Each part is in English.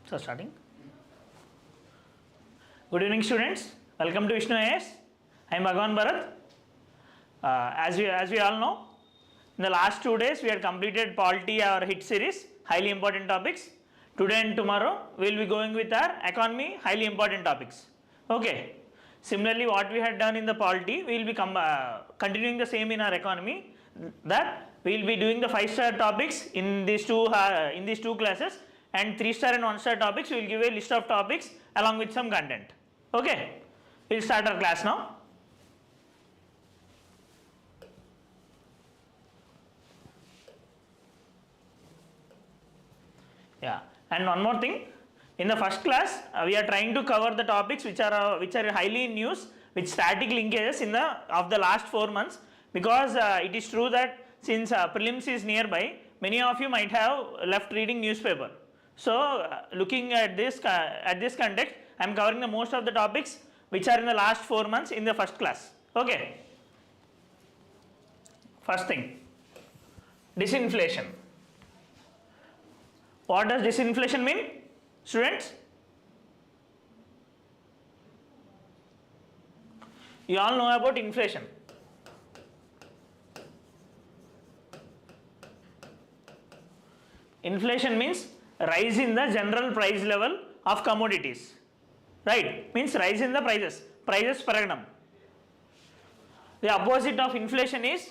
So starting. Good evening students. Welcome to MAIS. I am Bharath. As we all know, in the last 2 days we had completed polity, our hit series, highly important topics. Today and tomorrow we will be going with our economy, highly important topics. Okay. Similarly, what we had done in the polity, we will be continuing the same in our economy. That we will be doing the 5-star topics in these two classes, and 3-star and 1-star topics. We will give a list of topics along with some content. Okay. We will start our class now. Yeah, and one more thing. In the first class, we are trying to cover the topics which are highly in news with static linkages of the last 4 months, because it is true that since prelims is nearby, many of you might have left reading newspaper. So looking at this context, I am covering the most of the topics which are in the last 4 months in the first class. Okay. First thing, disinflation. What does disinflation mean, students? You all know about inflation. Inflation means rise in the general price level of commodities, right? Means rise in the prices paragonum. The opposite of inflation is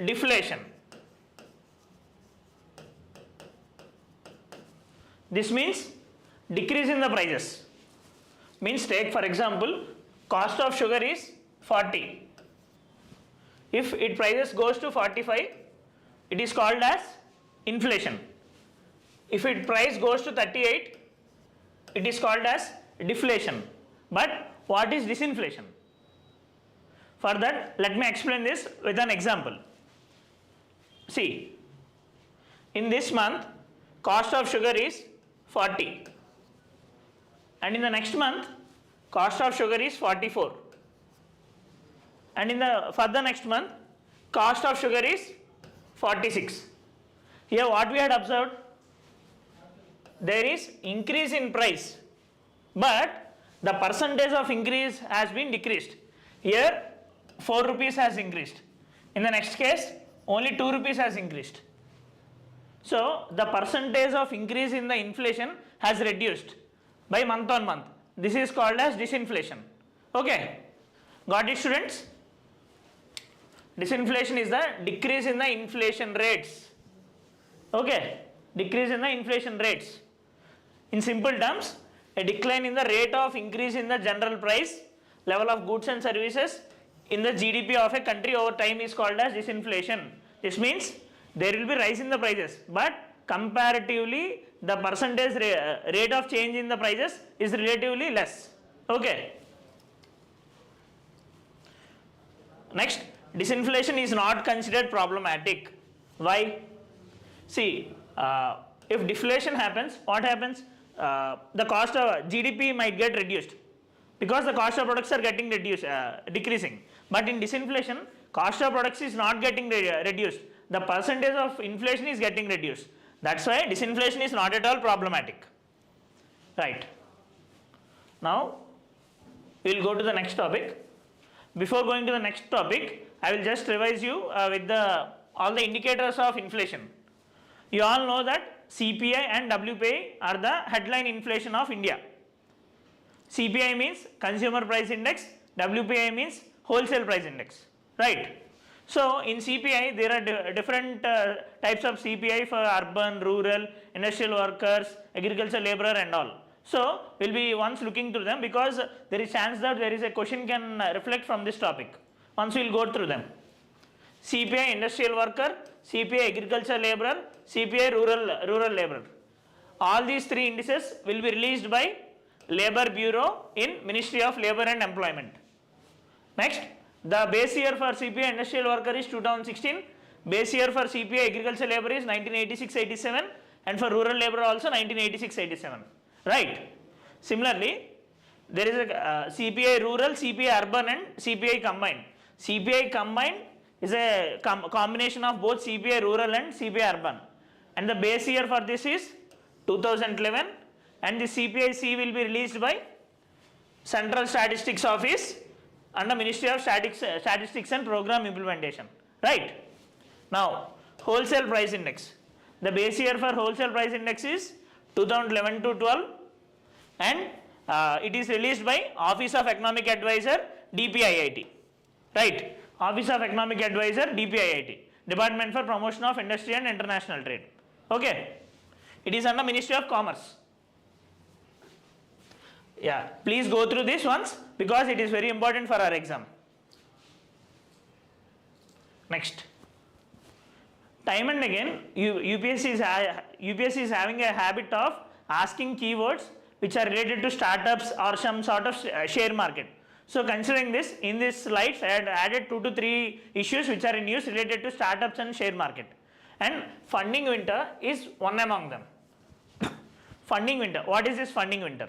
deflation. This means decrease in the prices. Means, take for example, cost of sugar is 40. If its prices goes to 45, it is called as inflation. If its price goes to 38, it is called as deflation. But what is disinflation? For that, let me explain this with an example. See, in this month, cost of sugar is 40, and in the next month cost of sugar is 44, and for the next month cost of sugar is 46. Here what we had observed, there is increase in price, but the percentage of increase has been decreased. Here 4 rupees has increased, in the next case only 2 rupees has increased. So the percentage of increase in the inflation has reduced by month on month. This is called as disinflation. Okay, got it, students? Disinflation is the decrease in the inflation rates. Okay, decrease in the inflation rates. In simple terms, a decline in the rate of increase in the general price level of goods and services in the GDP of a country over time is called as disinflation. This means there will be rise in the prices, but comparatively the percentage rate of change in the prices is relatively less. Okay. Next, disinflation is not considered problematic. Why? See, if deflation happens, what happens? The cost of GDP might get reduced because the cost of products are getting decreasing. But in disinflation, cost of products is not getting reduced. The percentage of inflation is getting reduced. That's why disinflation is not at all problematic. Right. Now, we will go to the next topic. Before going to the next topic, I will just revise you with all the indicators of inflation. You all know that CPI and WPI are the headline inflation of India. CPI means Consumer Price Index, WPI means Wholesale Price Index. Right. So in CPI there are different types of CPI for urban, rural, industrial workers, agricultural laborer and all. So we will be once looking through them, because there is chance that there is a question can reflect from this topic. Once we will go through them. CPI industrial worker, CPI agricultural laborer, CPI rural laborer. All these 3 indices will be released by Labour Bureau in Ministry of Labour and Employment. Next, the base year for CPI industrial worker is 2016, base year for CPI agricultural labor is 1986-87, and for rural labor also 1986-87, right? Similarly, there is a CPI rural, CPI urban and CPI combined. CPI combined is a combination of both CPI rural and CPI urban, and the base year for this is 2011, and the CPIC will be released by Central Statistics Office under Ministry of Statistics and Program Implementation, right? Now, wholesale price index. The base year for wholesale price index is 2011 to 12, and it is released by Office of Economic Advisor, DPIIT, right? Office of Economic Advisor, DPIIT, Department for Promotion of Industry and International Trade. Okay, it is under Ministry of Commerce. Yeah, please go through this once because it is very important for our exam. Next, time and again UPSC is having a habit of asking keywords which are related to startups or some sort of share market. So considering this, in this slides I had added 2 to 3 issues which are in use related to startups and share market, and funding winter is one among them. Funding winter, what is this funding winter?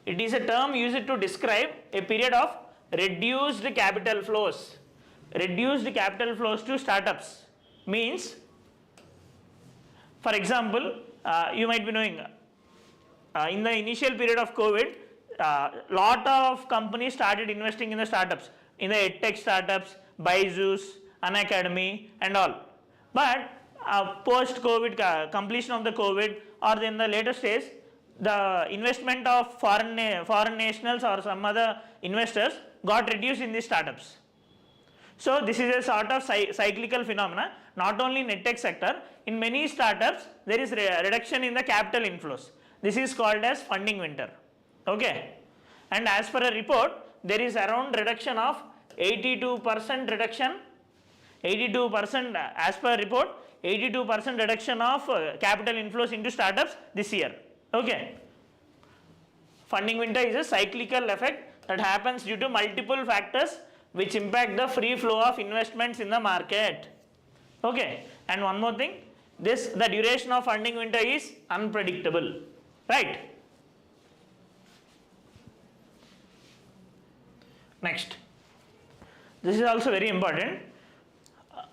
It is a term used to describe a period of reduced capital flows. Reduced capital flows to startups means, for example, you might be knowing in the initial period of COVID, lot of companies started investing in the startups, in the edtech startups, Byju's, Unacademy and all. But post-COVID, completion of the COVID or in the later stage, the investment of foreign nationals or some other investors got reduced in these startups. So this is a sort of cyclical phenomena, not only in edtech sector, in many startups there is reduction in the capital inflows. This is called as funding winter. Okay, and as per a report, there is around reduction of 82% reduction, 82% as per report, 82% reduction of capital inflows into startups this year. Okay, funding winter is a cyclical effect that happens due to multiple factors which impact the free flow of investments in the market. Okay, and one more thing, the duration of funding winter is unpredictable, right? Next, this is also very important.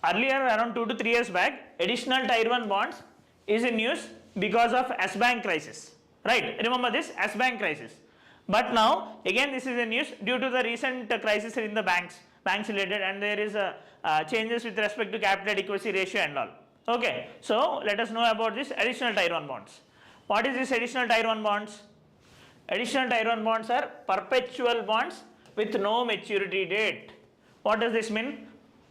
Earlier, around 2 to 3 years back, additional tier 1 bonds is in use because of S-Bank crisis, right? Remember this S-Bank crisis. But now again this is in use due to the recent crisis in the banks related, and there is changes with respect to capital adequacy ratio and all. Okay, so let us know about this additional tier 1 bonds. What is this additional tier 1 bonds? Additional tier 1 bonds are perpetual bonds with no maturity date. What does this mean?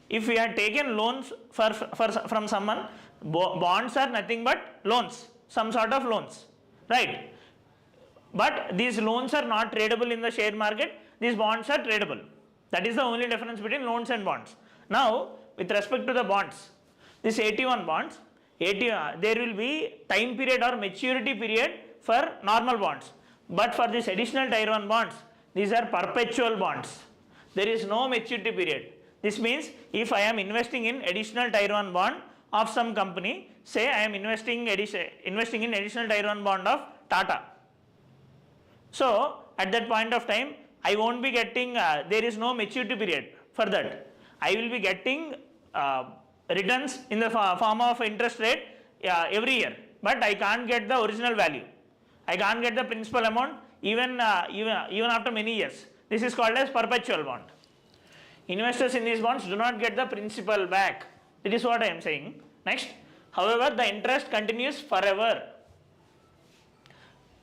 If we had taken loans from someone, bonds are nothing but loans, some sort of loans, right? But these loans are not tradable in the share market, these bonds are tradable. That is the only difference between loans and bonds. Now, with respect to the bonds, this AT1 bonds, there will be time period or maturity period for normal bonds. But for this additional tier 1 bonds, these are perpetual bonds. There is no maturity period. This means if I am investing in additional tier 1 bond of some company, say I am investing in additional tier 1 bond of Tata. So at that point of time, I won't be getting, there is no maturity period for that. I will be getting returns in the form of interest rate every year, but I can't get the original value. I can't get the principal amount even after many years. This is called as perpetual bond. Investors in these bonds do not get the principal back. That is what I am saying. Next, however, the interest continues forever.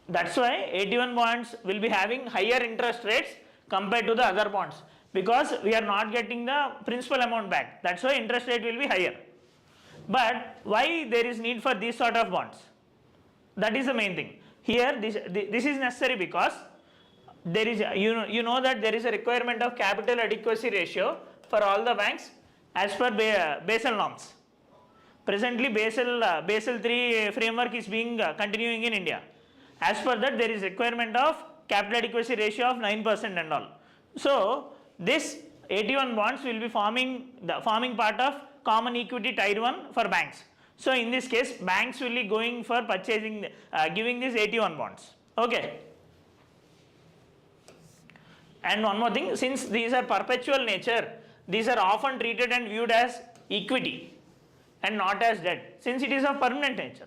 That's why AT1 bonds will be having higher interest rates compared to the other bonds, because we are not getting the principal amount back. That's why interest rate will be higher. But why there is need for these sort of bonds? That is the main thing. Here this is necessary because there is, you know that there is a requirement of capital adequacy ratio for all the banks as per Basel norms. Presently Basel 3 framework is being continuing in India. As per that, there is requirement of capital adequacy ratio of 9% and all. So this AT1 bonds will be forming part of common equity tier 1 for banks. So in this case, banks will be going for purchasing, giving these AT1 bonds. Okay. And one more thing, since these are perpetual nature, these are often treated and viewed as equity and not as debt, since it is of permanent nature.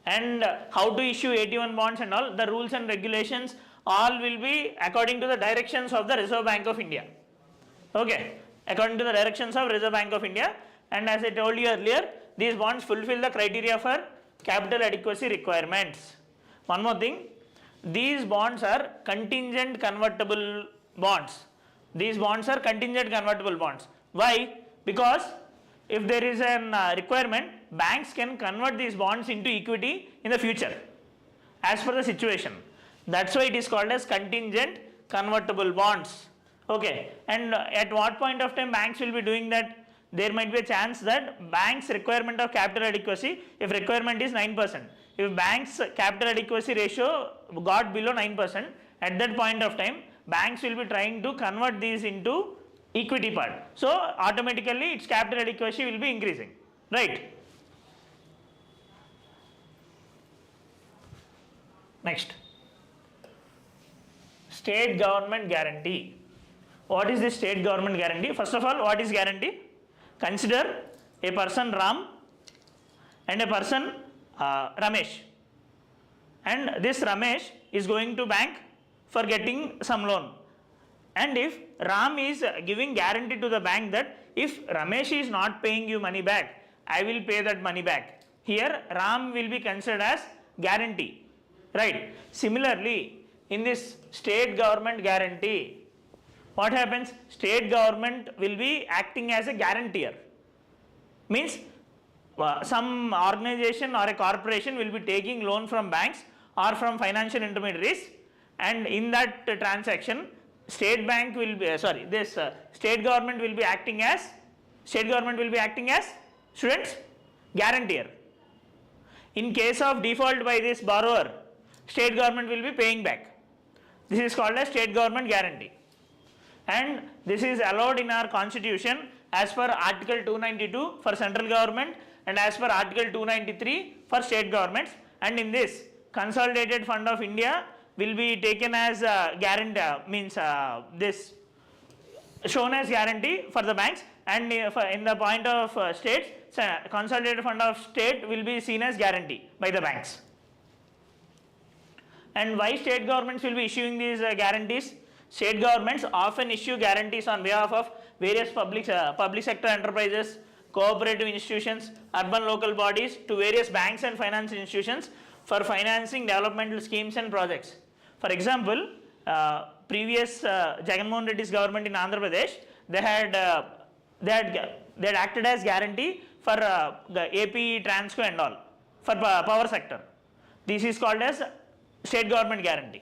and how to issue AT1 bonds and all, the rules and regulations all will be according to the directions of the Reserve Bank of India. Okay, according to the directions of Reserve Bank of India, and as I told you earlier, these bonds fulfill the criteria for capital adequacy requirements. One more thing, these bonds are contingent convertible bonds. These bonds are contingent convertible bonds. Why? Because if there is a requirement, banks can convert these bonds into equity in the future as per the situation. That's why it is called as contingent convertible bonds. Okay, and at what point of time banks will be doing that? There might be a chance that banks requirement of capital adequacy, if requirement is 9%, if banks capital adequacy ratio got below 9%, at that point of time banks will be trying to convert these into equity part. So automatically its capital adequacy will be increasing, right? Next, state government guarantee. What is this state government guarantee? First of all, what is guarantee? Consider a person Ram and a person Ramesh, and this Ramesh is going to bank for getting some loan, and if Ram is giving guarantee to the bank that if Ramesh is not paying you money back, I will pay that money back. Here Ram will be considered as guarantee, right? Similarly, in this state government guarantee, what happens? State government will be acting as a guarantor. Means some organization or a corporation will be taking loan from banks or from financial intermediaries, and in that transaction state bank will be state government will be acting as students guarantor. In case of default by this borrower, state government will be paying back. This is called as state government guarantee, and this is allowed in our constitution as per Article 292 for central government and as per Article 293 for state governments. And in this, Consolidated Fund of India will be taken as guarantee, means this shown as guarantee for the banks, and in the point of states, Consolidated Fund of State will be seen as guarantee by the banks. And why state governments will be issuing these guarantees? State governments often issue guarantees on behalf of various public sector enterprises, cooperative institutions, urban local bodies, to various banks and financial institutions for financing developmental schemes and projects. For example, previous Jagan Mohan Reddy's government in Andhra Pradesh, they had acted as guarantee for the AP Transco and all for power sector. This is called as state government guarantee.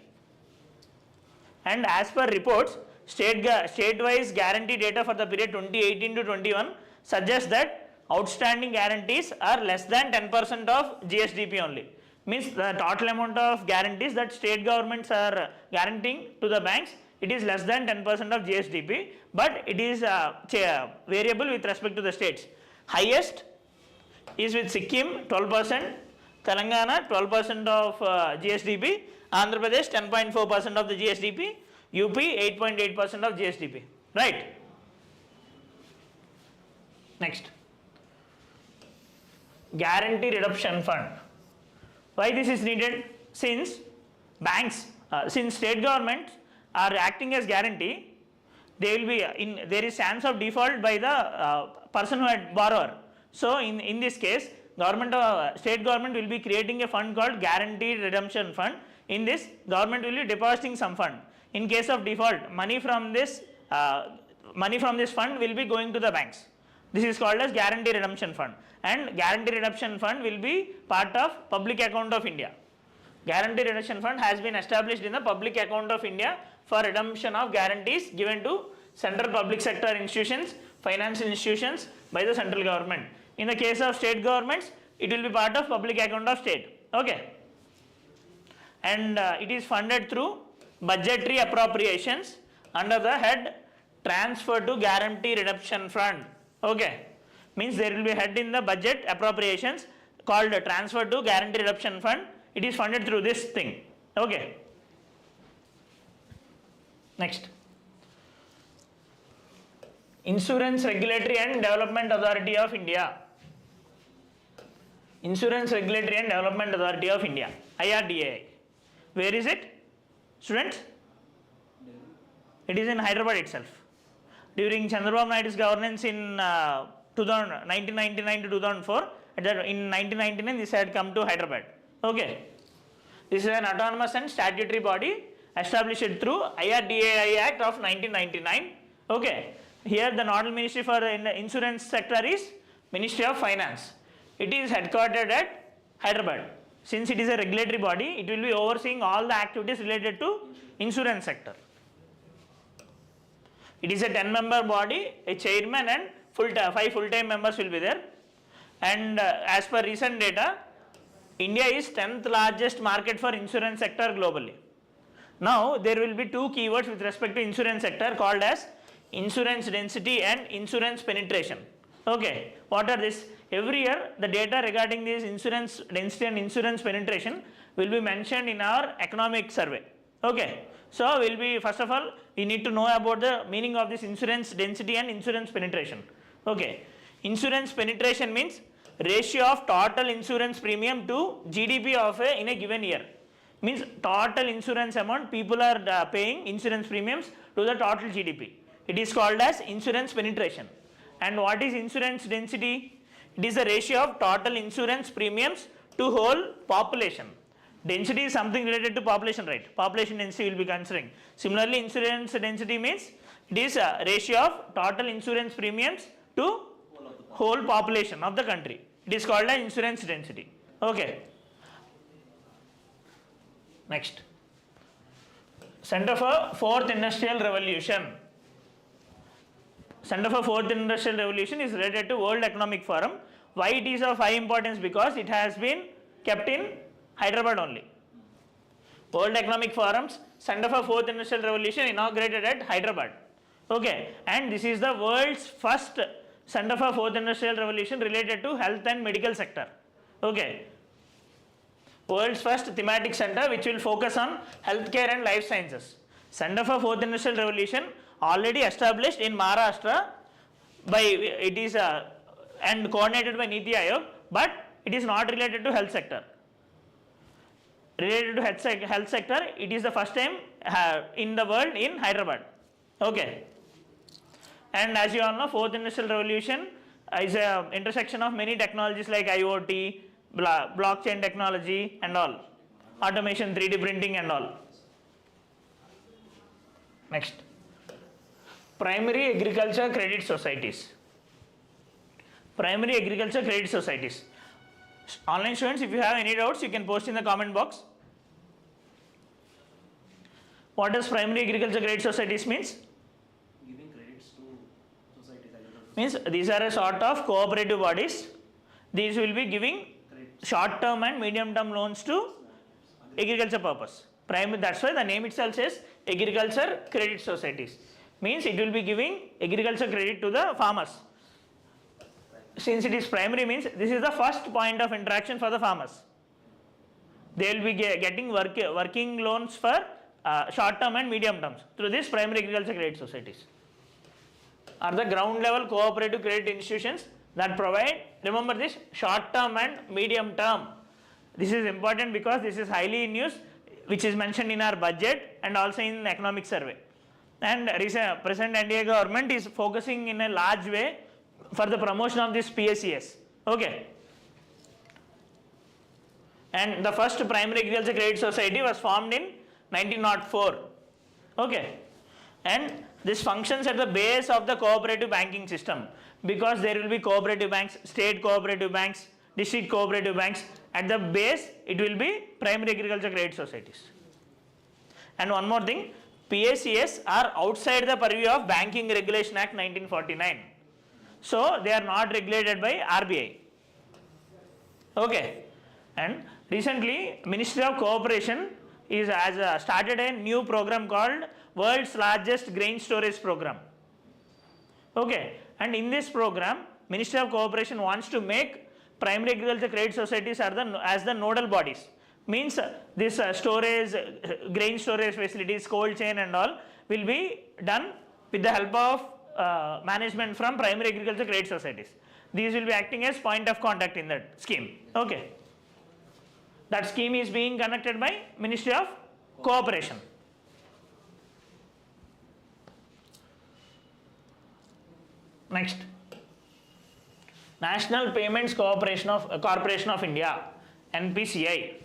And as per reports, state-wise guarantee data for the period 2018 to 21 suggests that outstanding guarantees are less than 10% of GSDP only. Means the total amount of guarantees that state governments are guaranteeing to the banks, it is less than 10% of GSDP, but it is variable with respect to the states. Highest is with Sikkim 12%, Telangana 12% of GSDP, Andhra Pradesh 10.4% of the GSDP, UP 8.8% of GSDP, right? Next, guarantee redemption fund. Why this is needed? Since banks, since state governments are acting as guarantee, they will be there is chance of default by the person who had borrower. So in this case, state government will be creating a fund called guaranteed redemption fund. In this, government will be depositing some fund. In case of default, money from this fund will be going to the banks. This is called as guarantee redemption fund, and guarantee redemption fund will be part of public account of India. Guarantee redemption fund has been established in the public account of India for redemption of guarantees given to central public sector institutions, financial institutions by the central government. In the case of state governments, it will be part of public account of state. Okay, and it is funded through budgetary appropriations under the head transfer to guarantee redemption fund. Okay, means there will be a head in the budget appropriations called transfer to guarantee redemption fund. It is funded through this thing. Okay, next, Insurance Regulatory and Development Authority of India. Insurance Regulatory and Development Authority of India, IRDAI. Where is it, students? It is in Hyderabad itself. During Chandrababu Naidu's governance in 1999 to 2004, in 1999 this had come to Hyderabad. Okay. This is an autonomous and statutory body established through IRDAI Act of 1999. Okay. Here the nodal ministry for the insurance sector is Ministry of Finance. It is headquartered at Hyderabad. Since it is a regulatory body, it will be overseeing all the activities related to insurance sector. It is a 10-member body, a chairman and 5 full-time members will be there. And as per recent data, India is 10th largest market for insurance sector globally. Now there will be 2 keywords with respect to insurance sector called as insurance density and insurance penetration. Okay, what are this? Every year the data regarding this insurance density and insurance penetration will be mentioned in our economic survey. Okay, so we'll be, first of all, we need to know about the meaning of this insurance density and insurance penetration. Okay, insurance penetration means ratio of total insurance premium to GDP of in a given year. Means total insurance amount people are paying insurance premiums to the total GDP. It is called as insurance penetration. And what is insurance density? It is the ratio of total insurance premiums to whole population. Density is something related to population, right? Population density will be considering. Similarly, insurance density means it is a ratio of total insurance premiums to whole population of the country. It is called as insurance density. Okay. Next. Center for Fourth Industrial Revolution. Center for Fourth Industrial Revolution is related to World Economic Forum. Why it is of high importance? Because it has been kept in Hyderabad only. World Economic Forum's Center for Fourth Industrial Revolution inaugurated at Hyderabad. Okay, and this is the world's first Center for Fourth Industrial Revolution related to health and medical sector. Okay, world's first thematic center which will focus on healthcare and life sciences. Center for Fourth Industrial Revolution already established in Maharashtra by it is and coordinated by Niti Aayog, but it is not related to health sector. Related to health sector, it is the first time in the world in Hyderabad. Okay. And as you all know, Fourth Industrial Revolution is an intersection of many technologies like IoT, blockchain technology and all, automation, 3D printing and all. Next. Primary Agriculture Credit Societies. Primary Agriculture Credit Societies. Online students, if you have any doubts, you can post in the comment box. What does Primary Agriculture Credit Societies means? Giving credits to societies. Means these are a sort of cooperative bodies. These will be giving short term and medium term loans to agriculture purpose. That's why the name itself says Agriculture Credit Societies. Means it will be giving agriculture credit to the farmers. Since it is primary, means this is the first point of interaction for the farmers. They will be getting working loans for short term and medium terms through this primary agriculture credit societies. Are the ground level cooperative credit institutions that provide, remember this, short term and medium term. This is important because this is highly in use, which is mentioned in our budget and also in economic survey. And present NDA government is focusing in a large way for the promotion of this PSES. Okay. And the first primary agriculture credit society was formed in 1904. Okay. And this functions at the base of the cooperative banking system because there will be cooperative banks, state cooperative banks, district cooperative banks. At the base, it will be primary agriculture credit societies. And one more thing, PSES are outside the purview of Banking Regulation Act 1949. So they are not regulated by RBI. Okay. And recently, Ministry of Cooperation has started a new program called World's Largest Grain Storage Program. Okay. And in this program, Ministry of Cooperation wants to make primary agriculture credit societies as the nodal bodies. Means this storage, grain storage facilities, cold chain and all will be done with the help of management from primary agriculture credit societies. these will be acting as point of contact in that scheme. Okay. That scheme is being conducted by Ministry of Cooperation. Next, National Payments Corporation of India, NPCI.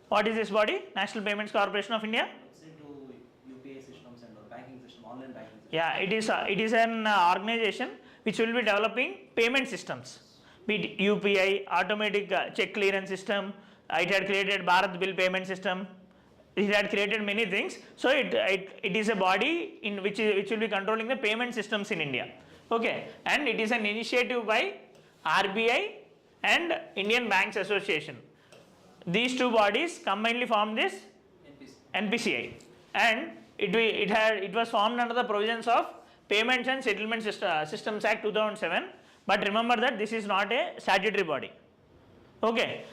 What is this body? National Payments Corporation of India. It's into UPI systems and banking system, online banking system. Yeah, it is an organization which will be developing payment systems, be it UPI, automatic check clearance system. It had created Bharath bill payment system. It had created many things. So it is a body in which will be controlling the payment systems in India. Okay, and it is an initiative by RBI and Indian Banks Association. These two bodies combinedly form this NPCI, and it was formed under the provisions of Payments and Settlement Systems Act 2007. But remember that this is not a statutory body. Okay,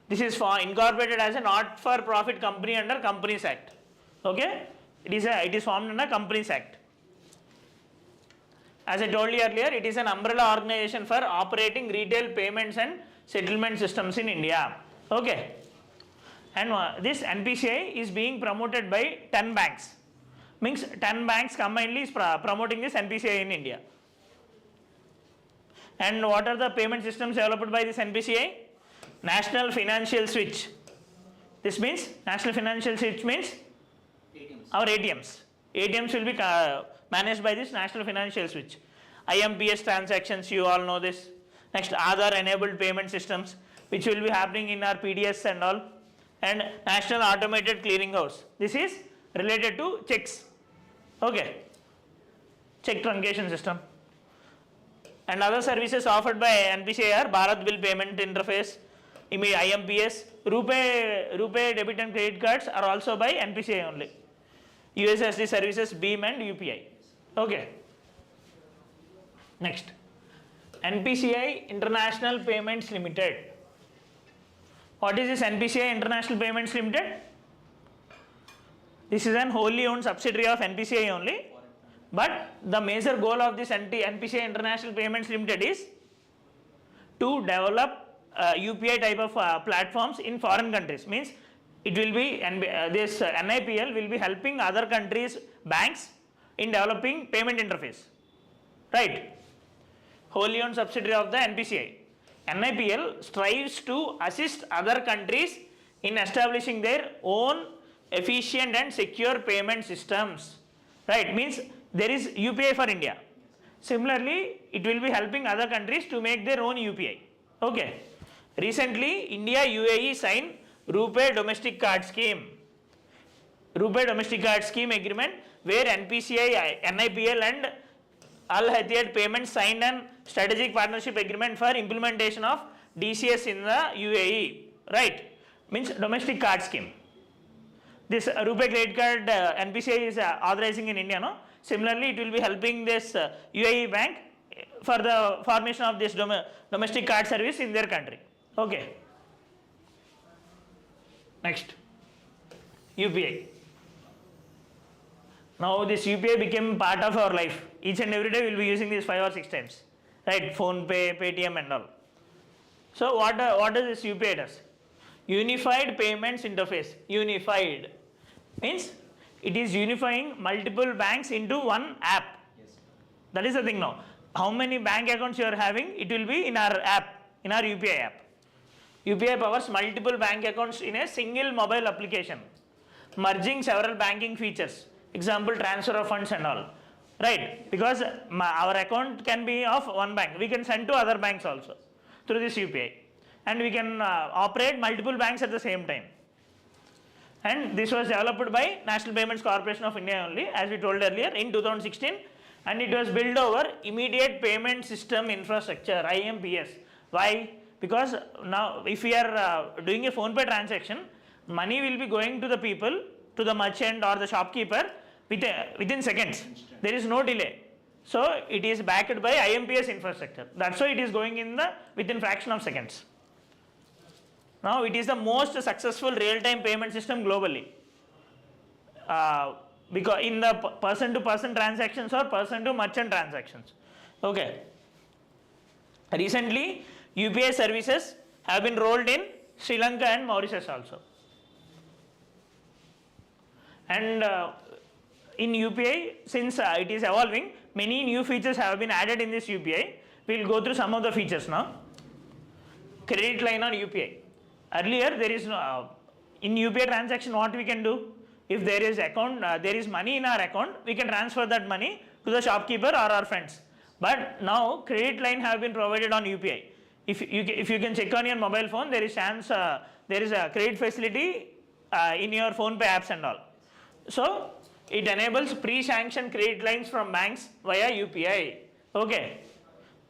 this is incorporated as a not-for-profit company under Companies Act. Okay, it is formed under Companies Act. As I told you earlier, it is an umbrella organization for operating retail payments and settlement systems in India. Okay, and this NPCI is being promoted by 10 banks. Means 10 banks combinedly is promoting this NPCI in India. And what are the payment systems developed by this NPCI? National Financial Switch. This means National Financial Switch means ATMs. our ATMs. ATMs will be managed by this National Financial Switch. IMPS transactions, you all know this. Next, Aadhaar enabled payment systems, which will be happening in our PDS and all. And National Automated Clearing House. This is related to checks. Okay, check truncation system. And other services offered by NPCI are Bharat bill payment interface, IMPS, RuPay debit and credit cards are also by NPCI only. USSD services, BEAM and UPI. Okay. Next, NPCI International Payments Limited. What is this NPCI International Payments Limited? This is an wholly owned subsidiary of NPCI only. But the major goal of this NPCI International Payments Limited is to develop UPI type of platforms in foreign countries. Means it will be, this NIPL will be helping other countries' banks in developing payment interface. Right? Wholly owned subsidiary of the NPCI. NIPL strives to assist other countries in establishing their own efficient and secure payment systems. Right? Means there is UPI for India. Similarly, it will be helping other countries to make their own UPI. Okay. Recently, India UAE signed RuPay Domestic Card Scheme. RuPay Domestic Card Scheme Agreement, where NPCI, NIPL and Al Hayat Payments signed an strategic partnership agreement for implementation of DCS in the UAE. Right? Means domestic card scheme. This RuPay credit card NPCI is authorizing in India, no? Similarly, it will be helping this UAE bank for the formation of this domestic card service in their country. Okay. Next, UPI. Now this UPI became part of our life. Each and every day we will be using this 5 or 6 times. Right? Phone Pay, Paytm and all. So what does this UPI does? Unified Payments Interface. Unified means it is unifying multiple banks into one app. Yes. That is the thing now. How many bank accounts you are having, it will be in our app, in our UPI app. UPI powers multiple bank accounts in a single mobile application, merging several banking features. Example, transfer of funds and all. Right? Because our account can be of one bank. We can send to other banks also through this UPI. And we can operate multiple banks at the same time. And this was developed by National Payments Corporation of India only, as we told earlier, in 2016. And it was built over Immediate Payment System Infrastructure, IMPS. Why? Because now if we are doing a phone pay transaction, money will be going to the people, to the merchant or the shopkeeper within seconds. There is no delay. So it is backed by IMPS infrastructure. That's why it is going in within fraction of seconds. Now it is the most successful real-time payment system globally. Because in the person-to-person transactions or person-to-merchant transactions. Okay. Recently, UPI services have been rolled in Sri Lanka and Mauritius also. And in UPI, since it is evolving, many new features have been added in this UPI. We will go through some of the features now. Credit line on UPI. Earlier, there is no, in UPI transaction, what we can do? If there is account, there is money in our account, we can transfer that money to the shopkeeper or our friends. But now credit line have been provided on UPI. If you can check on your mobile phone, there is chance there is a credit facility in your PhonePe apps and all. So it enables pre-sanctioned credit lines from banks via UPI. Okay,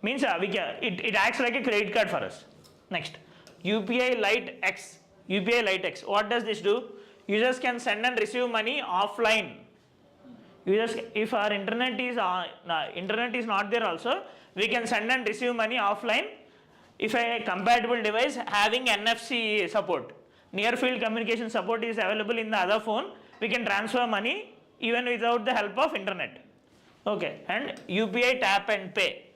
means it acts like a credit card for us. Next, UPI Lite X. UPI Lite X. What does this do? Users can send and receive money offline. Users, if our internet is not there also, we can send and receive money offline. If a compatible device having NFC support, near field communication support is available in the other phone, we can transfer money even without the help of internet. Okay, and UPI Tap and Pay.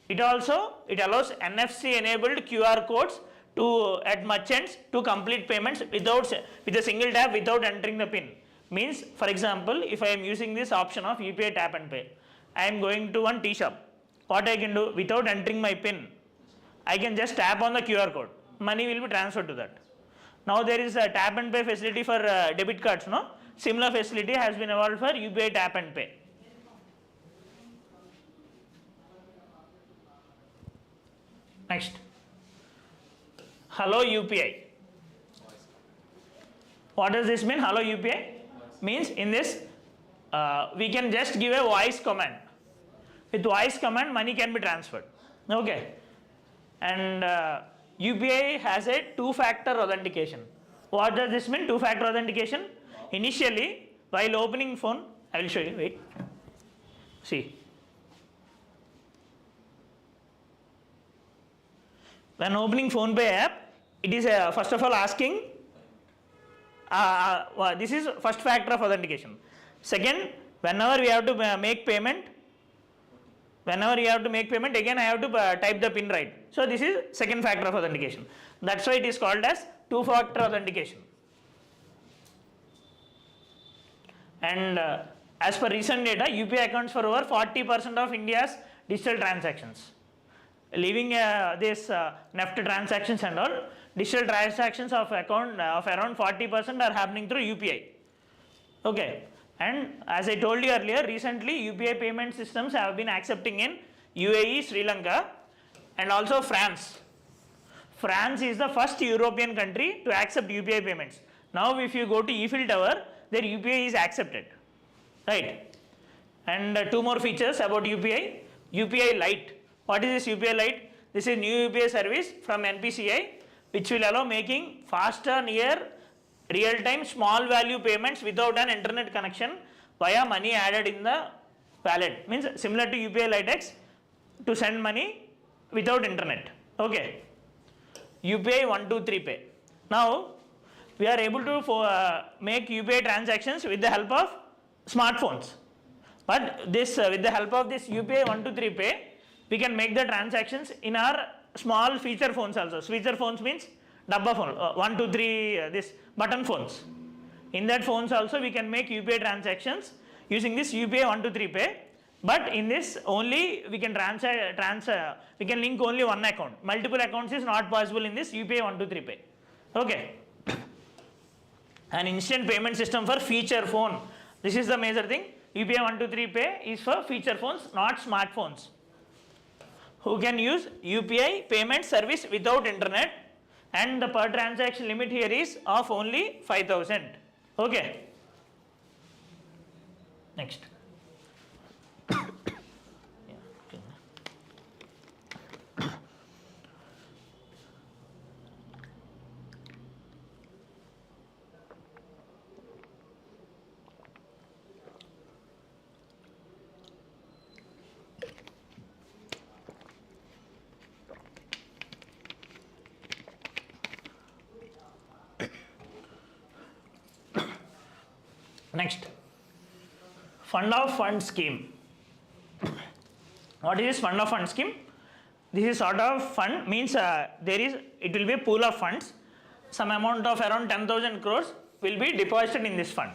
It allows NFC enabled QR codes at merchants to complete payments with a single tap without entering the PIN. Means, for example, if I am using this option of UPI Tap and Pay, I am going to one tea shop. What I can do, without entering my PIN, I can just tap on the QR code. Money will be transferred to that. Now there is a tap and pay facility for debit cards, no? Similar facility has been evolved for UPI Tap and Pay. Next, Hello UPI. What does this mean? Hello UPI means in this we can just give a voice command. With voice command, money can be transferred. Okay, and UPI has a two-factor authentication. What does this mean? Two-factor authentication. Initially, while opening phone, I will show you. Wait. See. When opening PhonePe app, it is first of all asking, this is first factor of authentication. Second, whenever we have to make payment, again I have to type the PIN right. So this is second factor of authentication. That's why it is called as two-factor authentication. And as per recent data, UPI accounts for over 40% of India's digital transactions. Leaving this NEFT transactions and all, digital transactions of around 40% are happening through UPI. Okay, and as I told you earlier, recently UPI payment systems have been accepting in UAE, Sri Lanka, and also France. France is the first European country to accept UPI payments. Now if you go to Eiffel Tower, their UPI is accepted, right? And two more features about UPI. UPI Lite. What is this UPI Lite? This is new UPI service from NPCI, which will allow making faster, near real-time small value payments without an internet connection via money added in the wallet. Means similar to UPI Lite X, to send money without internet. Okay. UPI 123 Pay. Now we are able to make UPI transactions with the help of smartphones. But this with the help of this UPI 123 Pay, we can make the transactions in our small feature phones also. Feature phones means dabba phone, 1, 2, 3, this button phones. In that phones also we can make UPI transactions using this UPI 123 Pay. But in this only we can we can link only one account. Multiple accounts is not possible in this UPI 123 Pay. Okay. An instant payment system for feature phone. This is the major thing. UPI 123 Pay is for feature phones, not smartphones, who can use UPI payment service without internet, and the per transaction limit here is of only 5,000. Okay. Next. Next, fund of fund scheme. What is this fund of fund scheme? this is sort of fund means it will be a pool of funds. Some amount of around 10,000 crores will be deposited in this fund,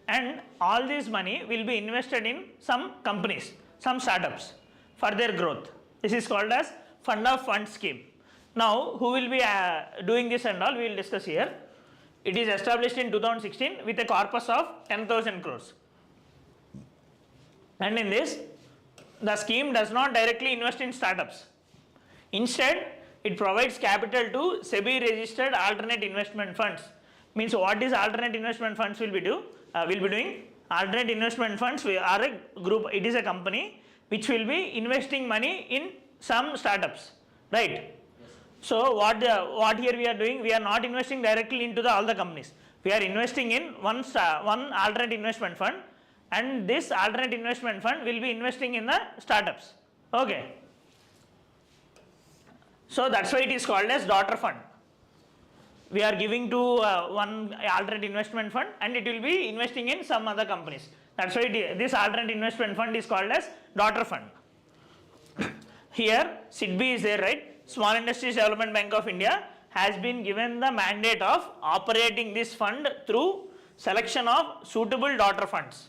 and all this money will be invested in some companies, some startups for their growth. This is called as fund of funds scheme. Now, who will be doing this and all, we will discuss here. It is established in 2016 with a corpus of 10,000 crores. And in this, the scheme does not directly invest in startups. Instead, it provides capital to SEBI registered alternate investment funds. Means what is alternate investment funds will be doing? Alternate investment funds are a group, it is a company which will be investing money in some startups, right? Yes. So what here we are doing, we are not investing directly into all the companies. We are investing in one alternate investment fund, and this alternate investment fund will be investing in the startups. Okay. So that's why it is called as daughter fund. We are giving to one alternate investment fund, and it will be investing in some other companies. That's why this alternate investment fund is called as daughter fund. Here SIDBI is there, right? Small Industries Development Bank of India has been given the mandate of operating this fund through selection of suitable daughter funds,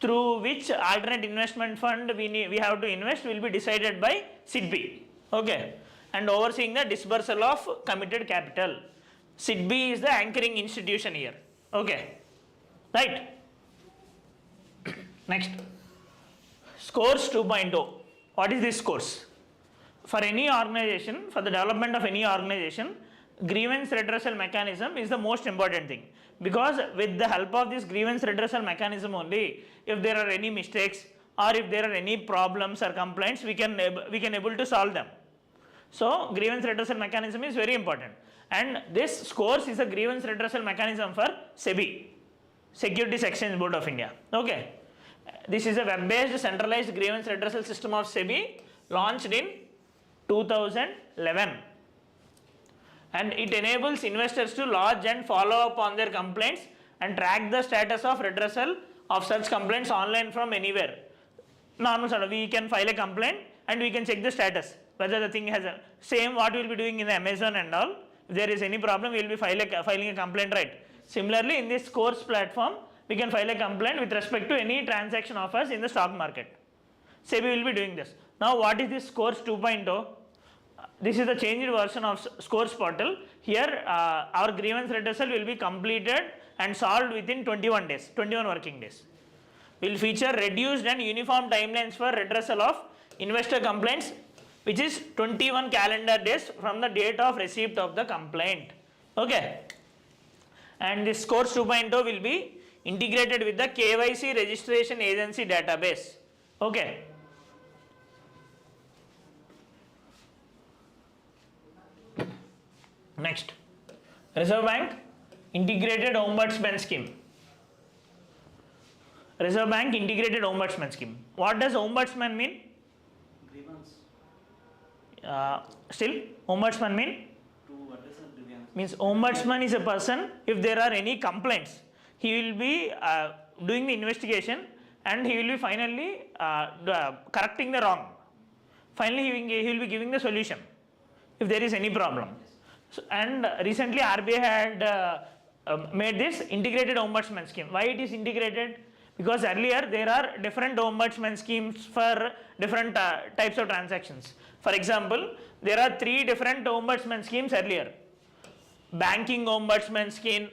through which alternate investment fund we have to invest will be decided by SIDBI. Okay. And overseeing the disbursal of committed capital. SIDBI is the anchoring institution here. Okay. Right. Next. Scores 2.0. What is this scores? For any organization, for the development of any organization, grievance redressal mechanism is the most important thing. Because with the help of this grievance redressal mechanism only, if there are any mistakes or if there are any problems or complaints, we can able to solve them. So grievance redressal mechanism is very important, and this scores is a grievance redressal mechanism for SEBI, Securities Exchange Board of India. Okay, this is a web-based centralized grievance redressal system of SEBI, launched in 2011, and it enables investors to lodge and follow up on their complaints and track the status of redressal of such complaints online from anywhere. Normal, we can file a complaint and we can check the status, whether the thing has a same what we will be doing in the Amazon and all. If there is any problem, we will be filing a complaint, right? Similarly, in this scores platform, we can file a complaint with respect to any transaction of us in the stock market. SEBI will be doing this. Now, what is this scores 2.0? This is the changed version of scores portal. Here, our grievance redressal will be completed and solved within 21 days, 21 working days. Will feature reduced and uniform timelines for redressal of investor complaints, which is 21 calendar days from the date of receipt of the complaint. Okay. And this scores 2.0 will be integrated with the KYC registration agency database. Okay. Next, Reserve Bank Integrated Ombudsman Scheme. Reserve Bank Integrated Ombudsman Scheme. What does ombudsman mean? Grievance. Still, ombudsman mean? To address a grievance. Means ombudsman is a person, if there are any complaints, he will be doing the investigation, and he will be finally correcting the wrong. Finally, he will be giving the solution if there is any problem. So, and recently RBI had made this integrated ombudsman scheme. Why it is integrated? Because earlier there are different ombudsman schemes for different types of transactions. For example, there are 3 different ombudsman schemes earlier. Banking ombudsman scheme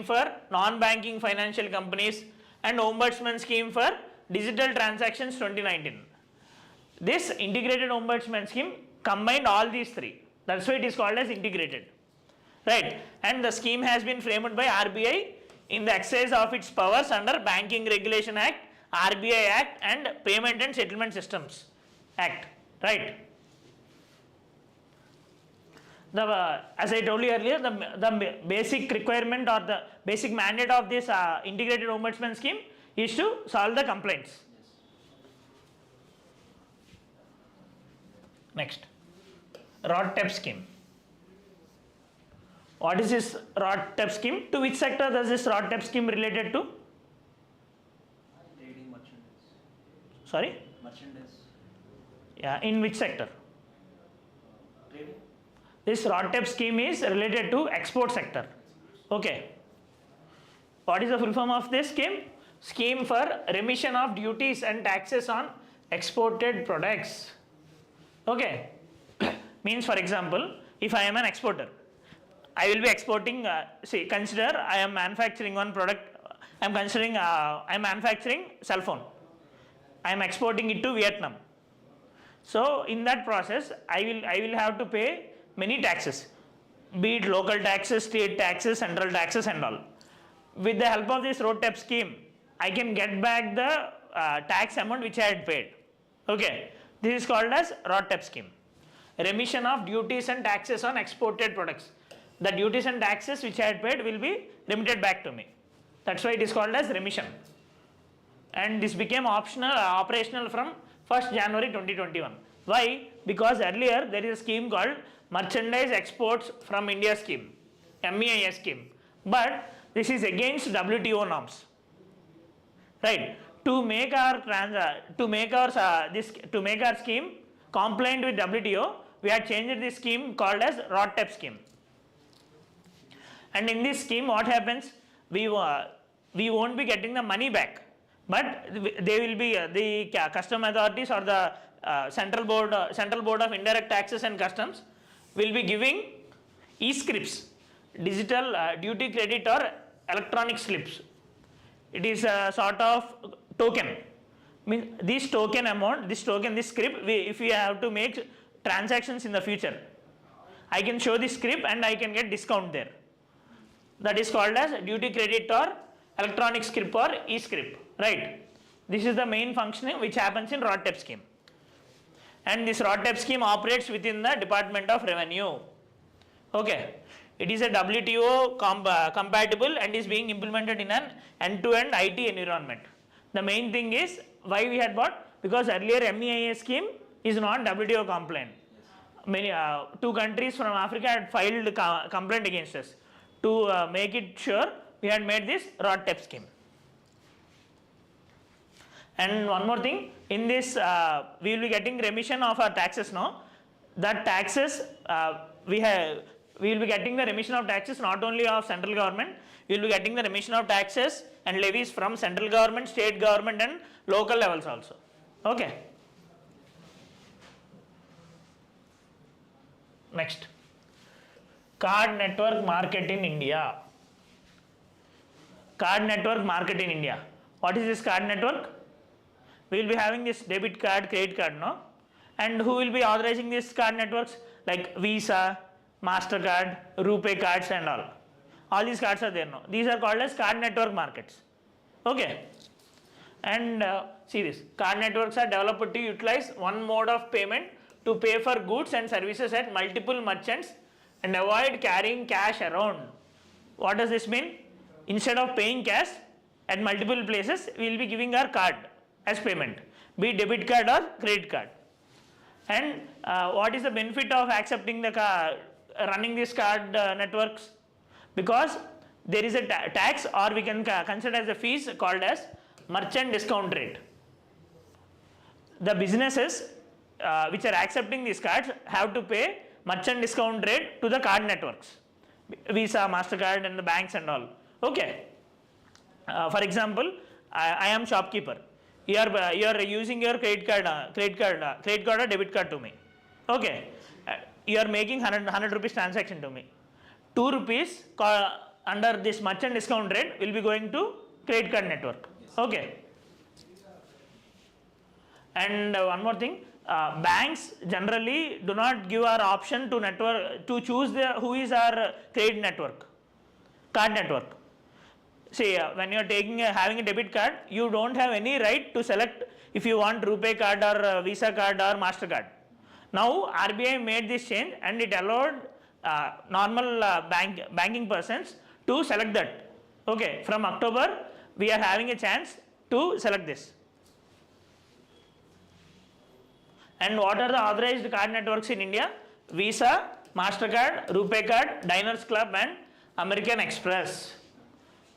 for non-banking financial companies, and ombudsman scheme for digital transactions 2019. This integrated ombudsman scheme combined all these 3. That's why it is called as integrated, right? And the scheme has been framed by RBI in the exercise of its powers under Banking Regulation Act, RBI Act, and Payment and Settlement Systems Act, right? As I told you earlier, the basic requirement or the basic mandate of this integrated ombudsman scheme is to solve the complaints. Next, RODTEP scheme. What is this RODTEP scheme? To which sector does this RODTEP scheme related to? Trading merchandise. Sorry? Merchandise. Yeah, in which sector? Trading. This RODTEP scheme is related to export sector. Okay. What is the full form of this scheme? Scheme for remission of duties and taxes on exported products. Okay. Means, for example, if I am an exporter, I will be exporting, consider I am manufacturing one product, I am considering I am manufacturing cell phone. I am exporting it to Vietnam. So in that process, I will have to pay many taxes, be it local taxes, state taxes, central taxes and all. With the help of this RODTEP scheme, I can get back the tax amount which I had paid. Okay, this is called as RODTEP scheme. Remission of duties and taxes on exported products. The duties and taxes which I had paid will be remitted back to me. That's why it is called as remission. And this became operational from 1st January 2021. Why? Because earlier there is a scheme called Merchandise Exports from India scheme, MEIS scheme. But this is against WTO norms. Right? To make our scheme compliant with WTO, we have changed this scheme called as RODTEP scheme. And in this scheme, what happens? We won't be getting the money back, but they will be the custom authorities or the Central Board of Indirect Taxes and Customs will be giving e-scripts, digital duty credit or electronic slips. It is a sort of token. This token amount, this script, if we have to make transactions in the future, I can show this script and I can get discount there. That is called as duty credit or electronic script or e-script, right? This is the main functioning which happens in RODTEP scheme. And this RODTEP scheme operates within the Department of Revenue. Okay. It is a WTO compatible and is being implemented in an end-to-end IT environment. The main thing is why we had bought, because earlier MEIS scheme is not WTO compliant. Many 2 countries from Africa had filed complaint against us. To make it sure, we had made this RODTEP scheme. And one more thing, in this we will be getting remission of our taxes now. That taxes we will be getting the remission of taxes not only of central government, we will be getting the remission of taxes and levies from central government, state government and local levels also. Okay. Next. Card network market in India. Card network market in India. What is this card network? We will be having this debit card, credit card, no? And who will be authorizing these card networks? Like Visa, MasterCard, RuPay cards and all. All these cards are there now. These are called as card network markets. Okay. And see this, card networks are developed to utilize one mode of payment to pay for goods and services at multiple merchants and avoid carrying cash around. What does this mean? Instead of paying cash at multiple places, we will be giving our card as payment, be it debit card or credit card. And what is the benefit of accepting the running these card networks? Because there is a tax, or we can consider as a fees called as merchant discount rate. The businesses which are accepting these cards have to pay merchant discount rate to the card networks, Visa, MasterCard and the banks and all. Okay. For example, I am shopkeeper. You are using your credit card or debit card to me. Okay. You are making 100 rupees transaction to me. 2 rupees under this merchant discount rate will be going to credit card network. Okay. And one more thing, banks generally do not give our option to network to choose who is our credit network, card network. See, when you are having a debit card, you don't have any right to select if you want RuPay card or Visa card or MasterCard. Now RBI made this change and it allowed normal banking persons to select that. Okay, from October we are having a chance to select this. And what are the authorized card networks in India? Visa, MasterCard, RuPay card, Diners Club and American Express.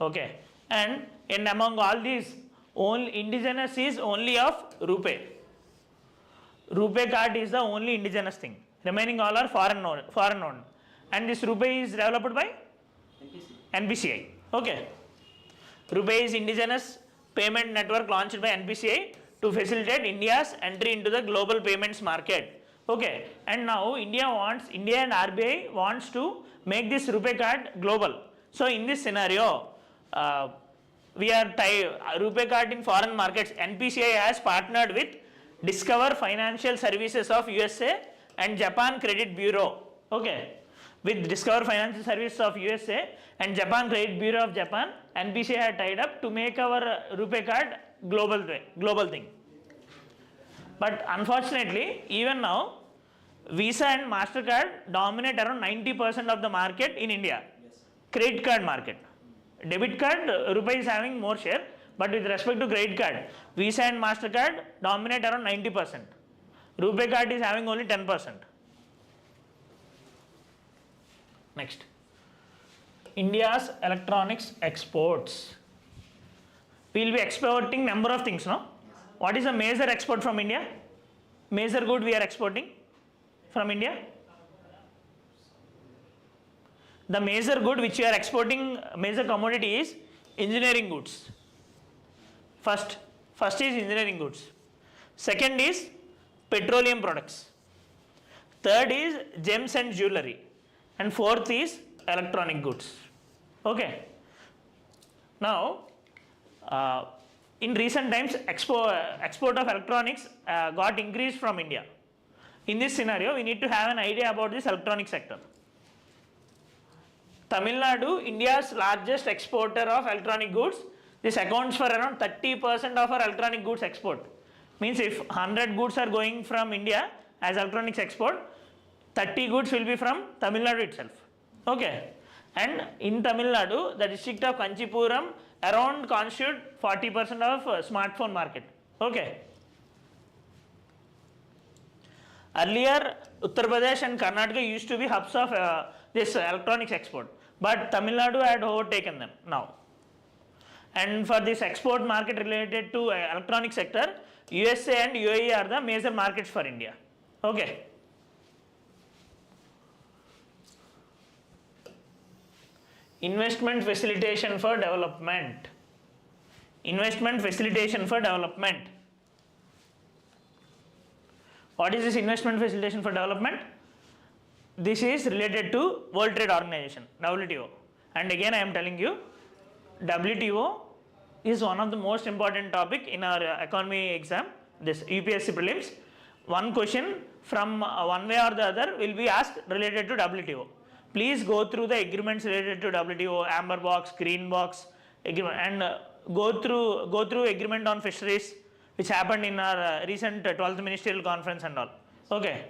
Okay, and among all these, indigenous is only of RuPay. Rupee card is the only indigenous thing. Remaining all are foreign owned. And this Rupee is developed by NPCI. Okay. Rupee is indigenous payment network launched by NPCI to facilitate India's entry into the global payments market. Okay. And now India and RBI wants to make this Rupee card global. So in this scenario, we are Rupee card in foreign markets. NPCI has partnered with Discover Financial Services of USA and Japan Credit Bureau. Okay. With Discover Financial Services of USA and Japan Credit Bureau of Japan, NPCI had tied up to make our Rupee card global thing. But unfortunately, even now, Visa and MasterCard dominate around 90% of the market in India. Yes. Credit card market. Debit card, Rupee is having more share, but with respect to credit card, Visa and MasterCard dominate around 90%. Rupee card is having only 10%. Next, India's electronics exports. We will be exporting number of things, no? What is the major export from India? Major good we are exporting from India? The major good which we are exporting, major commodity is engineering goods. First is engineering goods. Second is petroleum products. Third is gems and jewelry. And fourth is electronic goods. Okay. Now, in recent times, export of electronics got increased from India. In this scenario, we need to have an idea about this electronic sector. Tamil Nadu, India's largest exporter of electronic goods. This accounts for around 30% of our electronic goods export. Means if 100 goods are going from India as electronics export, 30 goods will be from Tamil Nadu itself. Okay. And in Tamil Nadu, the district of Kanchipuram around constitute 40% of smartphone market. Okay. Earlier, Uttar Pradesh and Karnataka used to be hubs of this electronics export, but Tamil Nadu had overtaken them now. And for this export market related to electronic sector, USA and UAE are the major markets for India. Okay. Investment facilitation for development. Investment facilitation for development. What is this investment facilitation for development? This is related to World Trade Organization, WTO. And again I am telling you, WTO is one of the most important topic in our economy exam, this UPSC prelims. One question from one way or the other will be asked related to WTO. Please go through the agreements related to WTO, amber box, green box agreement, and go through agreement on fisheries, which happened in our recent 12th ministerial conference and all. Okay.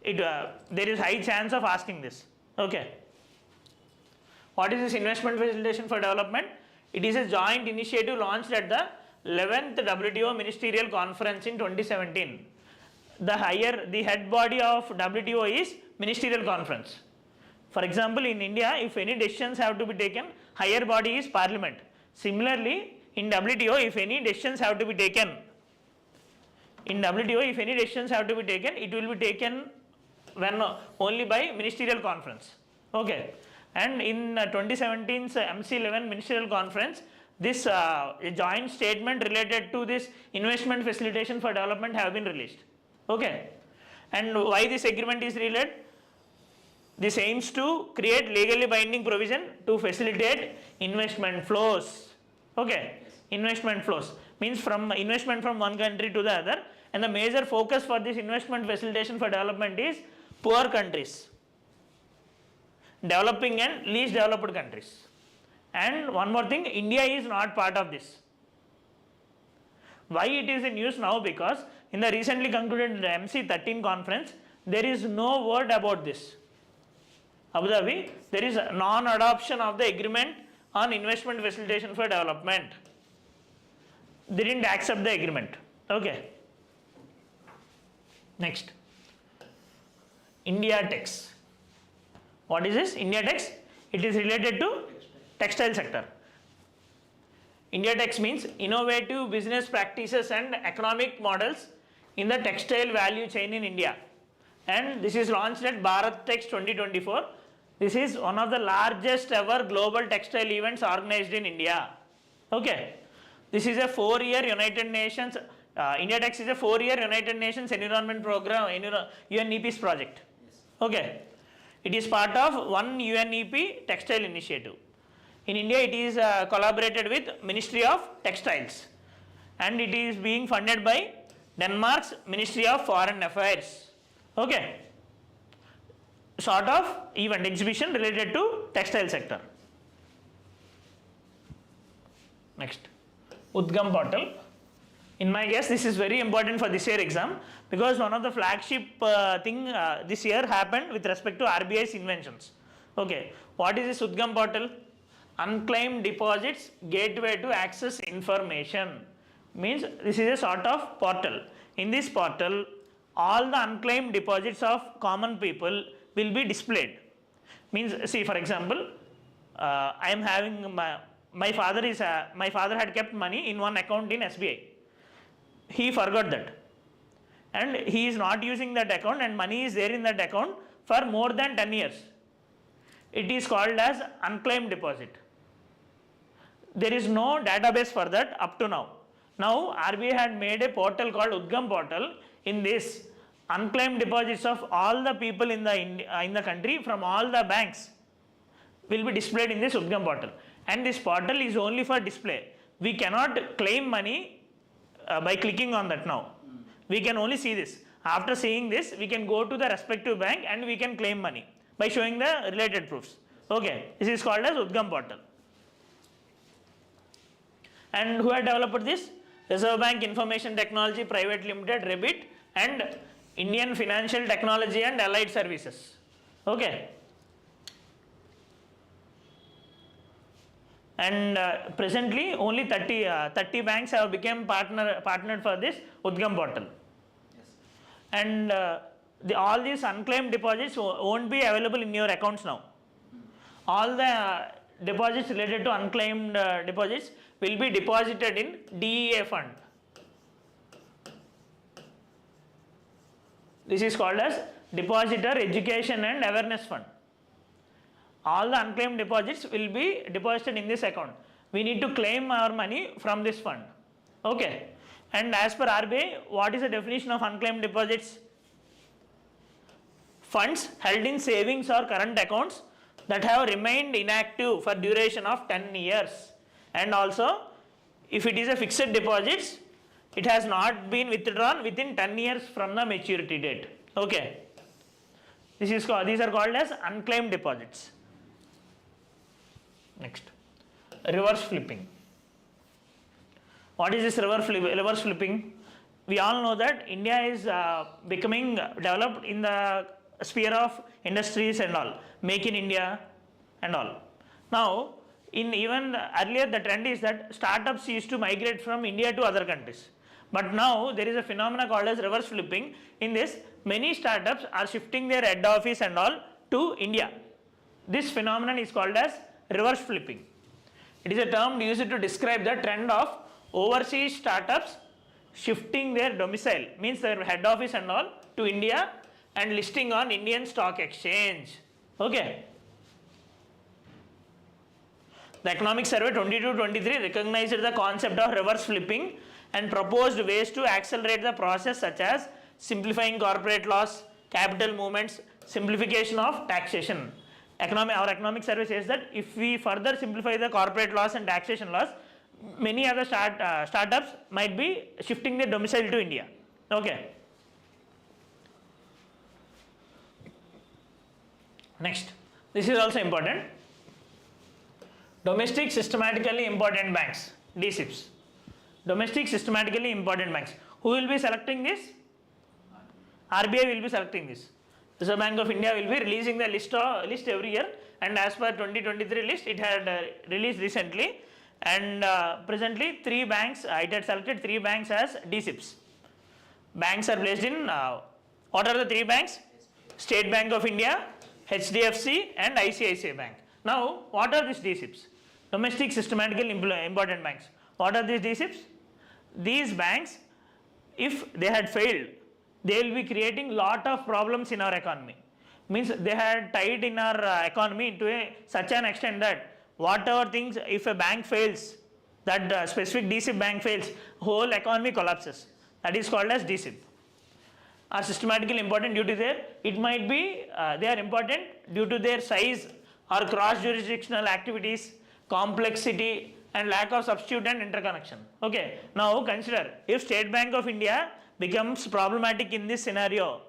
There is high chance of asking this. Okay. What is this investment facilitation for development? It is a joint initiative launched at the 11th WTO ministerial conference in 2017. The head body of WTO is ministerial conference. For example, in India, if any decisions have to be taken, higher body is parliament. Similarly, in WTO, if any decisions have to be taken, it will be taken when only by ministerial conference. Okay. And in 2017's MC11 ministerial conference, this joint statement related to this investment facilitation for development have been released. Okay. And why this agreement is related? This aims to create legally binding provision to facilitate investment flows. Okay. Investment flows means from investment from one country to the other, and the major focus for this investment facilitation for development is poor countries, developing and least developed countries. And one more thing, India is not part of this. Why it is in news now? Because in the recently concluded MC13 conference, there is no word about this. Abu Dhabi, there is non-adoption of the agreement on investment facilitation for development. They didn't accept the agreement. Okay. Next, India Tex. What is this? India Tex? It is related to textile sector. India Tex means innovative business practices and economic models in the textile value chain in India. And this is launched at Bharath Tex 2024. This is one of the largest ever global textile events organized in India. Okay. This is a 4-year United Nations, India Tex is a 4-year United Nations Environment Program, UNEP's project. Yes. Okay. It is part of one UNEP textile initiative. In India, it is collaborated with Ministry of Textiles, and it is being funded by Denmark's Ministry of Foreign Affairs. Okay. Sort of event exhibition related to textile sector. Next, Udgam portal. In my guess, this is very important for this year exam, because one of the flagship thing this year happened with respect to RBI's inventions. Okay, what is this Udgam portal? Unclaimed deposits gateway to access information. Means this is a sort of portal. In this portal, all the unclaimed deposits of common people will be displayed. Means, see, for example, I am having my father had kept money in one account in SBI. He forgot that, and he is not using that account, and money is there in that account for more than 10 years. It is called as unclaimed deposit. There is no database for that up to now. Now RBI had made a portal called Udgam portal. In this, unclaimed deposits of all the people in the country from all the banks will be displayed in this Udgam portal, and this portal is only for display. We cannot claim money by clicking on that now. We can only see this. After seeing this, we can go to the respective bank and we can claim money by showing the related proofs. Okay, this is called as Udgam portal. And who had developed this? Reserve Bank Information Technology Private Limited, REBIT, and Indian Financial Technology and Allied Services. Okay. And presently only 30 banks have become partnered for this Udgam portal. Yes. And all these unclaimed deposits won't be available in your accounts now. All the deposits related to unclaimed deposits will be deposited in DEA fund. This is called as Depositor Education and Awareness Fund. All the unclaimed deposits will be deposited in this account. We need to claim our money from this fund. Okay. And as per RBI, what is the definition of unclaimed deposits? Funds held in savings or current accounts that have remained inactive for duration of 10 years. And also, if it is a fixed deposit, it has not been withdrawn within 10 years from the maturity date. Okay. These are called as unclaimed deposits. Next, reverse flipping. What is this reverse flipping? We all know that India is becoming developed in the sphere of industries and all, make in India and all. Now, in even earlier the trend is that startups used to migrate from India to other countries. But now there is a phenomena called as reverse flipping. In this, many startups are shifting their head office and all to India. This phenomenon is called as reverse flipping. It is a term used to describe the trend of overseas startups shifting their domicile, means their head office and all, to India and listing on Indian Stock Exchange. Okay. The Economic Survey 22-23 recognized the concept of reverse flipping and proposed ways to accelerate the process, such as simplifying corporate laws, capital movements, simplification of taxation. Our economic survey says that if we further simplify the corporate laws and taxation laws, many other startups might be shifting their domicile to India. Okay. Next, this is also important. Domestic systematically important banks, DSIBs. Domestic systematically important banks. Who will be selecting this? RBI will be selecting this. Reserve Bank of India will be releasing the list every year, and as per 2023 list, it had released recently, and presently 3 banks, it had selected 3 banks as DSIBs. Banks are placed in, what are the 3 banks? State Bank of India, HDFC and ICICI Bank. Now, what are these DSIBs? Domestic systematically important banks. What are these DSIBs? These banks if they had failed, they will be creating lot of problems in our economy. Means they had tied in our economy into such an extent that whatever things, if a bank fails, that specific DSIP bank fails, whole economy collapses. That is called as DSIP. Are systematically important due to their, it might be they are important due to their size or cross jurisdictional activities, complexity and lack of substitute and interconnection. Okay, now consider if State Bank of India becomes problematic in this scenario,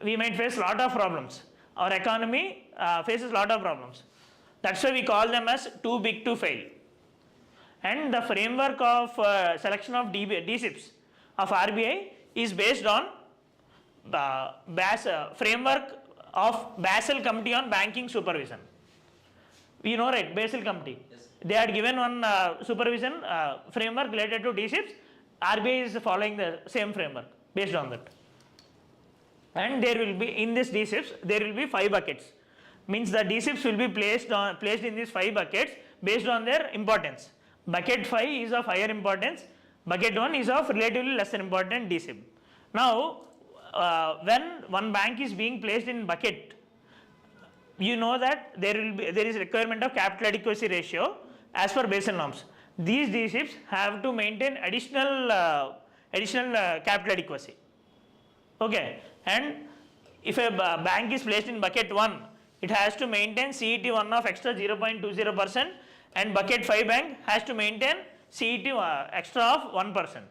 we might face lot of problems. Our economy faces lot of problems. That's why we call them as too big to fail. And the framework of selection of DSIPs of RBI is based on framework of Basel Committee on Banking Supervision. You know, right, Basel Committee. Yes. They had given one supervision framework related to DSIPs. RBI is following the same framework based on that. And there will be, in this DSIPs, there will be 5 buckets. Means the DSIPs will be placed in these 5 buckets based on their importance. Bucket 5 is of higher importance. Bucket 1 is of relatively lesser important DSIP. Now, when one bank is being placed in bucket, you know that there is requirement of capital adequacy ratio as per Basel norms. These DSIPs have to maintain additional capital adequacy. Okay, and if a bank is placed in bucket 1, it has to maintain CET1 of extra 0.20% and bucket 5 bank has to maintain CET extra of 1%.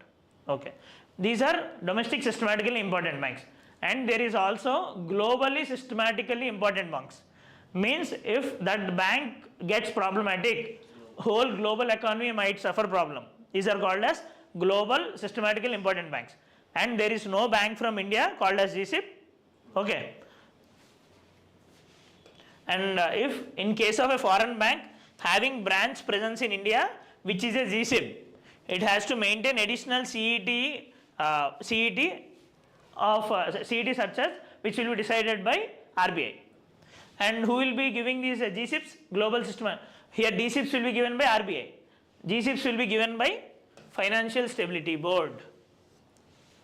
Okay, these are domestic systematically important banks, and there is also globally systematically important banks. Means if that bank gets problematic, whole global economy might suffer problem. These are called as global systematically important banks, and there is no bank from India called as GSIP. Okay, and if in case of a foreign bank having branch presence in India, which is a GSIP, it has to maintain additional CET surcharge, which will be decided by RBI. And who will be giving these GSIPs? Global system. Here DSIPs will be given by RBI. GSIPs will be given by Financial Stability Board.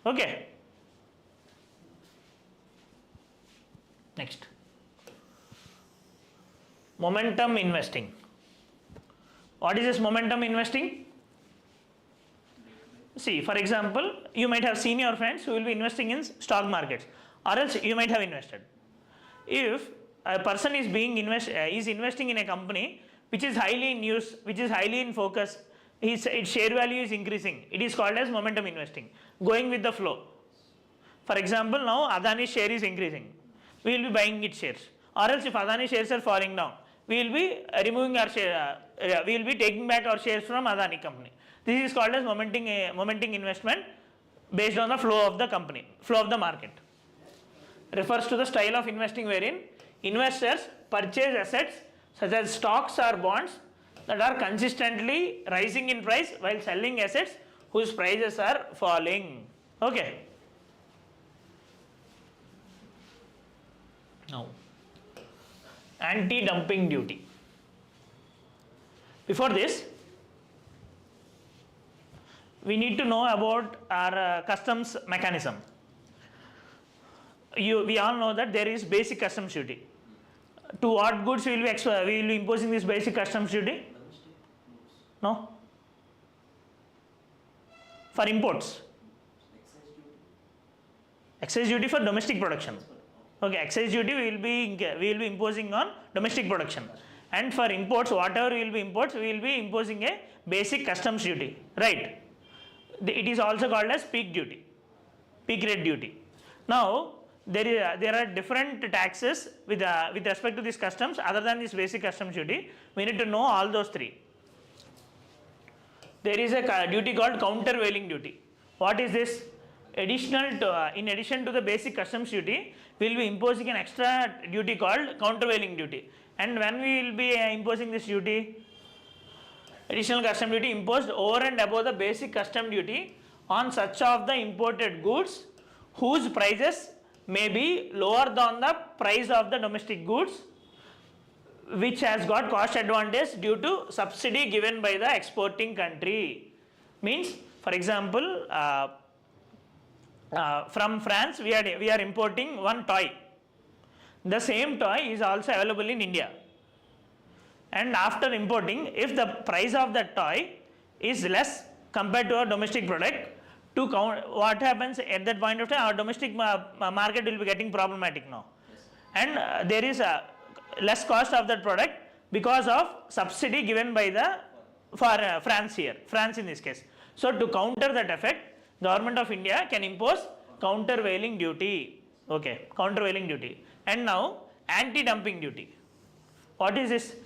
Okay. Next. Momentum investing. What is this momentum investing? See, for example, you might have seen your friends who will be investing in stock markets, or else you might have invested. If a person is investing in a company which is highly in use, which is highly in focus, its share value is increasing, it is called as momentum investing, going with the flow. For example, now Adani share is increasing, we will be buying its shares, or else if Adani shares are falling down, we will be removing our share, we will be taking back our shares from Adani company. This is called as momentum investment based on the flow of the company, flow of the market. Refers to the style of investing wherein investors purchase assets such as stocks or bonds that are consistently rising in price while selling assets whose prices are falling. Okay. Now, anti-dumping duty. Before this, we need to know about our customs mechanism. We all know that there is basic customs duty. To what goods we will be imposing this basic customs duty? No? For imports. Excise duty for domestic production. Okay, excise duty we will be imposing on domestic production. And for imports, whatever we will be imposing a basic customs duty, right? It is also called as peak duty, peak rate duty. Now, there are different taxes with respect to this customs other than this basic customs duty. We need to know all those three. There is a duty called countervailing duty. What is this? In addition to the basic customs duty, we will be imposing an extra duty called countervailing duty. And when we will be imposing this duty? Additional custom duty imposed over and above the basic custom duty on such of the imported goods whose prices may be lower than the price of the domestic goods which has got cost advantage due to subsidy given by the exporting country. Means, for example, from France we are importing one toy. The same toy is also available in India. And after importing, if the price of that toy is less compared to our domestic product, to count, what happens at that point of time, our domestic market will be getting problematic now. And there is a less cost of that product because of subsidy given by the France here, France in this case. So to counter that effect, Government of India can impose countervailing duty. Okay, countervailing duty. And now anti-dumping duty. What is this?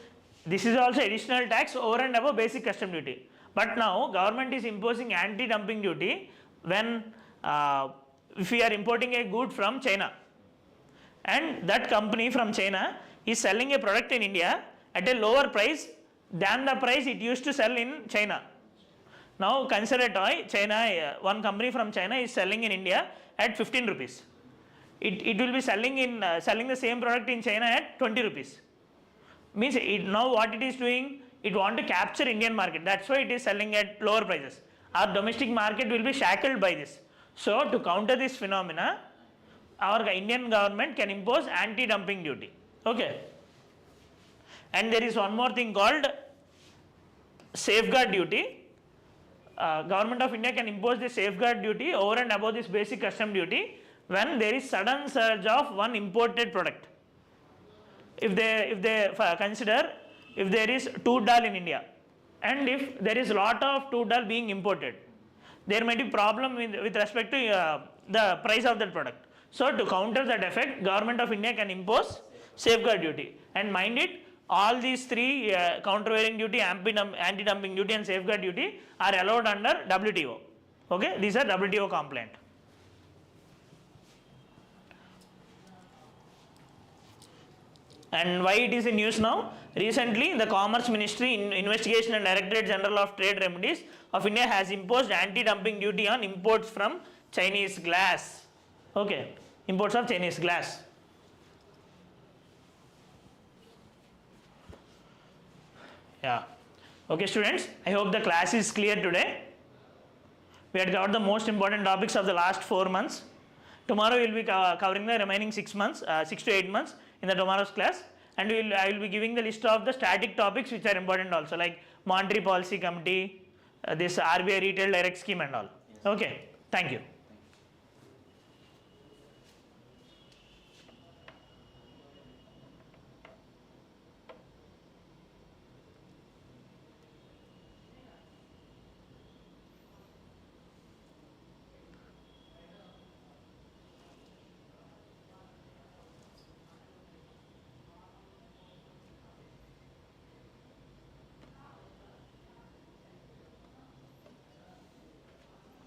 This is also additional tax over and above basic custom duty. But now government is imposing anti-dumping duty when if we are importing a good from China, and that company from China is selling a product in India at a lower price than the price it used to sell in China. Now consider a toy, China, one company from China is selling in India at 15 rupees. It will be selling the same product in China at 20 rupees. Means now what it is doing, it want to capture Indian market. That's why it is selling at lower prices. Our domestic market will be shackled by this. So to counter this phenomena, our Indian government can impose anti-dumping duty. Okay. And there is one more thing called safeguard duty. Government of India can impose the safeguard duty over and above this basic custom duty when there is sudden surge of one imported product. If they consider if there is tur dal in India, and if there is lot of tur dal being imported, there may be problem with respect to the price of that product. So to counter that effect, Government of India can impose safeguard duty. And mind it, all these three countervailing duty, anti-dumping duty and safeguard duty are allowed under WTO. Okay, these are WTO compliant. And why it is in news now? Recently, the Commerce Ministry Investigation and Directorate General of Trade Remedies of India has imposed anti-dumping duty on imports from Chinese glass. Okay, imports of Chinese glass. Yeah. Okay, students, I hope the class is clear today. We had covered the most important topics of the last 4 months. Tomorrow we will be covering the remaining 6 months, 6 to 8 months in the tomorrow's class, and I will be giving the list of the static topics which are important also, like Monetary Policy Committee, this RBI Retail Direct Scheme and all. Okay, thank you.